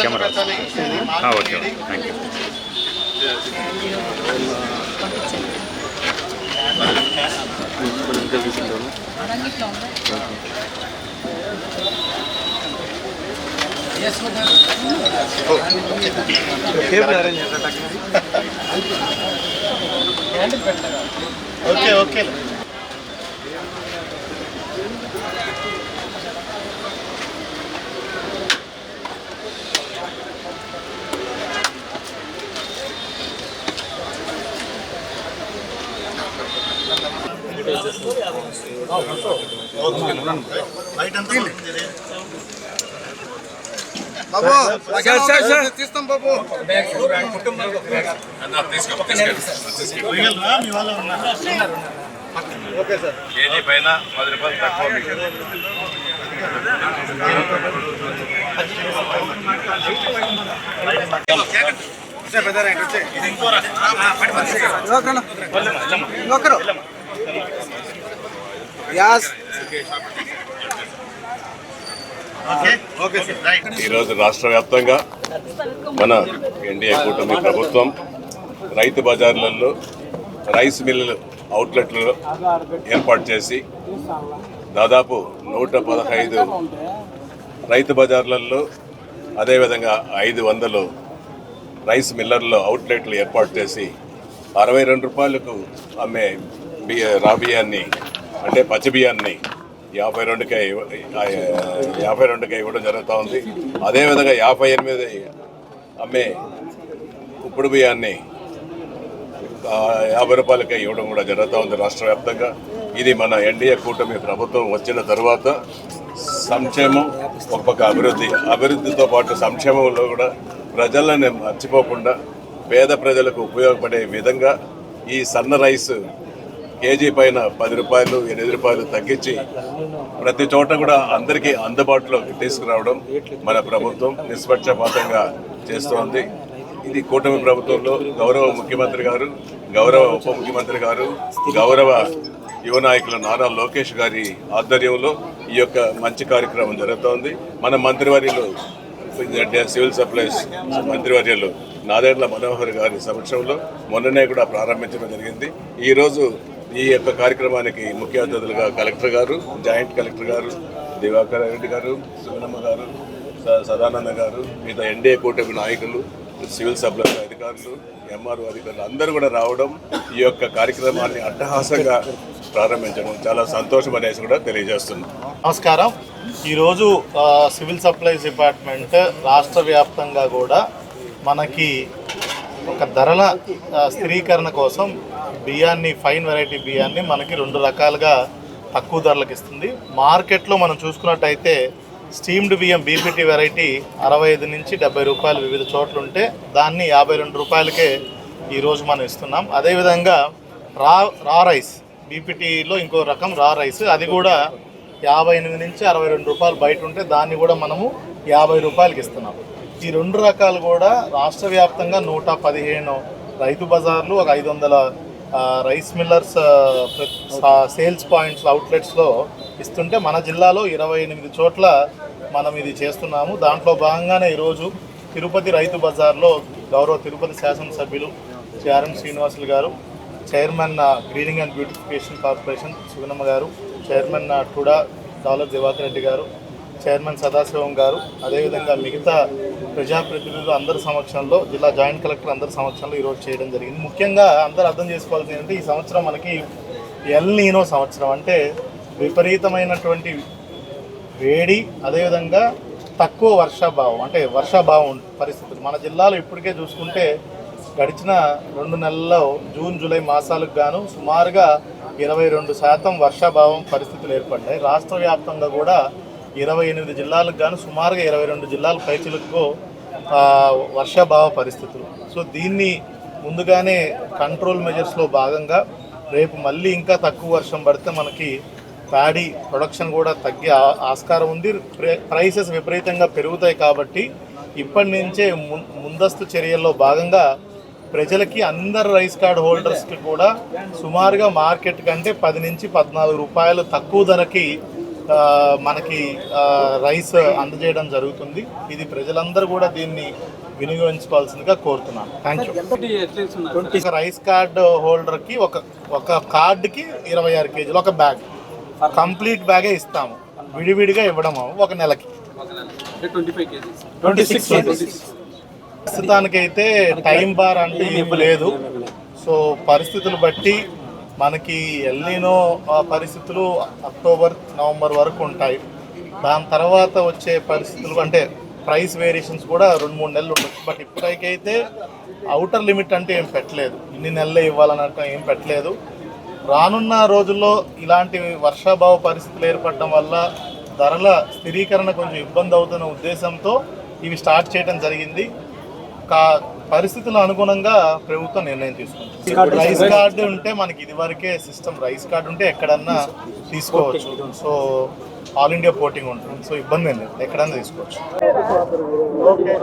Camera okay thank you okay okay తీస్తాం బాబు okay sir KG పైన 10 రూపాయలు తక్కువ ఈరోజు రాష్ట్ర వ్యాప్తంగా మన ఎన్డీఏ కూటమి ప్రభుత్వం రైతు బజార్లలో రైస్ మిల్లులు అవుట్లెట్లు ఏర్పాటు చేసి దాదాపు 115 రైతు బజార్లలో అదేవిధంగా 500 రైస్ మిల్లర్లో అవుట్లెట్లు ఏర్పాటు చేసి 62 రూపాయలకు అమ్మే రా బియ్యాన్ని అంటే పచ్చి బియ్యాన్ని 52కే ఇవ్వడం జరుగుతూ ఉంది. అదేవిధంగా 58 అమ్మే ఉప్పుడు బియ్యాన్ని 50 రూపాయలకే ఇవ్వడం కూడా జరుగుతూ ఉంది రాష్ట్ర వ్యాప్తంగా. ఇది మన ఎన్డీఏ కూటమి ప్రభుత్వం వచ్చిన తర్వాత సంక్షేమం ఒక పక్క అభివృద్ధితో పాటు సంక్షేమంలో కూడా ప్రజలను మర్చిపోకుండా పేద ప్రజలకు ఉపయోగపడే విధంగా ఈ సన్న రైస్ కేజీ పైన 10 రూపాయలు 8 రూపాయలు తగ్గించి ప్రతి చోట కూడా అందరికీ అందుబాటులోకి తీసుకురావడం మన ప్రభుత్వం నిష్పక్షపాతంగా చేస్తోంది. ఇది కూటమి ప్రభుత్వంలో గౌరవ ముఖ్యమంత్రి గారు, గౌరవ ఉప ముఖ్యమంత్రి గారు, గౌరవ యువ నాయకులు నారా లోకేష్ గారి ఆధ్వర్యంలో ఈ యొక్క మంచి కార్యక్రమం జరుగుతోంది. మన మంత్రివర్యులు సివిల్ సప్లైస్ మంత్రివర్యులు నాదెండ్ల మనోహర్ గారి సమక్షంలో మొన్ననే కూడా ప్రారంభించడం జరిగింది. ఈరోజు ఈ యొక్క కార్యక్రమానికి ముఖ్య అతిథులుగా కలెక్టర్ గారు, జాయింట్ కలెక్టర్ గారు, దివాకర్ రెడ్డి గారు, సుగనమ్మ గారు, సదానంద గారు, మిగతా ఎన్డీఏ కూటమి నాయకులు, సివిల్ సప్లైస్ అధికారులు, ఎంఆర్ఓ అధికారులు అందరూ కూడా రావడం ఈ యొక్క కార్యక్రమాన్ని అట్టహాసంగా ప్రారంభించడం చాలా సంతోషం అనేసి కూడా తెలియజేస్తున్నాం. నమస్కారం. ఈరోజు సివిల్ సప్లైస్ డిపార్ట్మెంట్ రాష్ట్ర వ్యాప్తంగా కూడా మనకి ఒక ధరల స్థిరీకరణ కోసం బియ్యాన్ని, ఫైన్ వెరైటీ బియ్యాన్ని మనకి 2 రకాలుగా తక్కువ ధరలకు ఇస్తుంది. మార్కెట్లో మనం చూసుకున్నట్టయితే స్టీమ్డ్ బియ్యం బీపీటీ వెరైటీ 65 నుంచి 70 రూపాయలు వివిధ చోట్ల ఉంటే దాన్ని 52 రూపాయలకే ఈరోజు మనం ఇస్తున్నాం. అదేవిధంగా రా రైస్ బీపీటీలో ఇంకో రకం రా రైస్, అది కూడా 58 నుంచి 62 రూపాయలు బయట ఉంటే దాన్ని కూడా మనము 50 రూపాయలకి ఇస్తున్నాం. ఈ 2 రకాలు కూడా రాష్ట్ర వ్యాప్తంగా 115 రైతు బజార్లు, ఒక 500 రైస్ మిల్లర్స్ సేల్స్ పాయింట్స్ అవుట్లెట్స్లో ఇస్తుంటే మన జిల్లాలో 28 చోట్ల మనం ఇది చేస్తున్నాము. దాంట్లో భాగంగానే ఈరోజు తిరుపతి రైతు బజార్లో గౌరవ తిరుపతి శాసనసభ్యులు సిఆర్ఎం శ్రీనివాసులు గారు, chairman greening and beautification corporation Suganamma గారు, చైర్మన్ టుడా డాలర్ దివాకర్ రెడ్డి గారు, చైర్మన్ సదాశివం గారు, అదేవిధంగా మిగతా ప్రజాప్రతినిధులు అందరి సమక్షంలో, జిల్లా జాయింట్ కలెక్టర్ అందరి సమక్షంలో ఈరోజు చేయడం జరిగింది. ముఖ్యంగా అందరూ అర్థం చేసుకోవాల్సింది ఏంటంటే ఈ సంవత్సరం మనకి ఎల్ నీనో సంవత్సరం, అంటే విపరీతమైనటువంటి వేడి, అదేవిధంగా తక్కువ వర్షాభావం, అంటే వర్షాభావం పరిస్థితులు మన జిల్లాలో ఇప్పటికే చూసుకుంటే గడిచిన 2 నెలల్లో జూన్ జూలై మాసాలకు గాను సుమారుగా 22% వర్షాభావం పరిస్థితులు ఏర్పడ్డాయి. రాష్ట్ర వ్యాప్తంగా కూడా 28 జిల్లాలకు గాను సుమారుగా 22 జిల్లాల పైచిలకు వర్షాభావ పరిస్థితులు. సో దీన్ని ముందుగానే కంట్రోల్ మెజర్స్లో భాగంగా రేపు మళ్ళీ ఇంకా తక్కువ వర్షం పడితే మనకి ప్యాడీ ప్రొడక్షన్ కూడా తగ్గే ఆస్కారం ఉంది. ప్రైసెస్ విపరీతంగా పెరుగుతాయి కాబట్టి ఇప్పటి నుంచే ముందస్తు చర్యల్లో భాగంగా ప్రజలకి అందరు రైస్ కార్డ్ హోల్డర్స్కి కూడా సుమారుగా మార్కెట్ కంటే 10 నుంచి 14 రూపాయలు తక్కువ ధరకి మనకి రైస్ అందజేయడం జరుగుతుంది. ఇది ప్రజలందరూ కూడా దీన్ని వినియోగించుకోవాల్సిందిగా కోరుతున్నాను. Thank you. రైస్ కార్డ్ హోల్డర్కి ఒక కార్డుకి 26 కేజీలు ఒక బ్యాగ్, కంప్లీట్ బ్యాగే ఇస్తాము. విడివిడిగా ఇవ్వడం ఒక నెలకి 26. ప్రస్తుతానికైతే టైం బార్ అంటే ఏమి లేదు. సో పరిస్థితులు బట్టి మనకి ఎల్నినో పరిస్థితులు అక్టోబర్ నవంబర్ వరకు ఉంటాయి. దాని తర్వాత వచ్చే పరిస్థితులు అంటే ప్రైస్ వేరియేషన్స్ కూడా 2-3 నెలలు ఉండొచ్చు. బట్ ఇప్పటికైతే అవుటర్ లిమిట్ అంటే ఏం పెట్టలేదు, ఇన్ని నెలలే ఇవ్వాలన్నట్టు ఏం పెట్టలేదు. రానున్న రోజుల్లో ఇలాంటి వర్షాభావ పరిస్థితులు ఏర్పడడం వల్ల ధరల స్థిరీకరణ కొంచెం ఇబ్బంది అవుతున్న ఉద్దేశంతో ఇవి స్టార్ట్ చేయడం జరిగింది. పరిస్థితుల అనుగుణంగా ప్రభుత్వం నిర్ణయం తీసుకుంటుంది. రైస్ కార్డు ఉంటే మనకి ఇదివరకే సిస్టమ్ రైస్ కార్డు ఉంటే ఎక్కడన్నా తీసుకోవచ్చు. సో ఆల్ ఇండియా పోర్టింగ్ ఉంటుంది. సో ఇబ్బంది ఏం లేదు, ఎక్కడన్నా తీసుకోవచ్చు. ఓకే.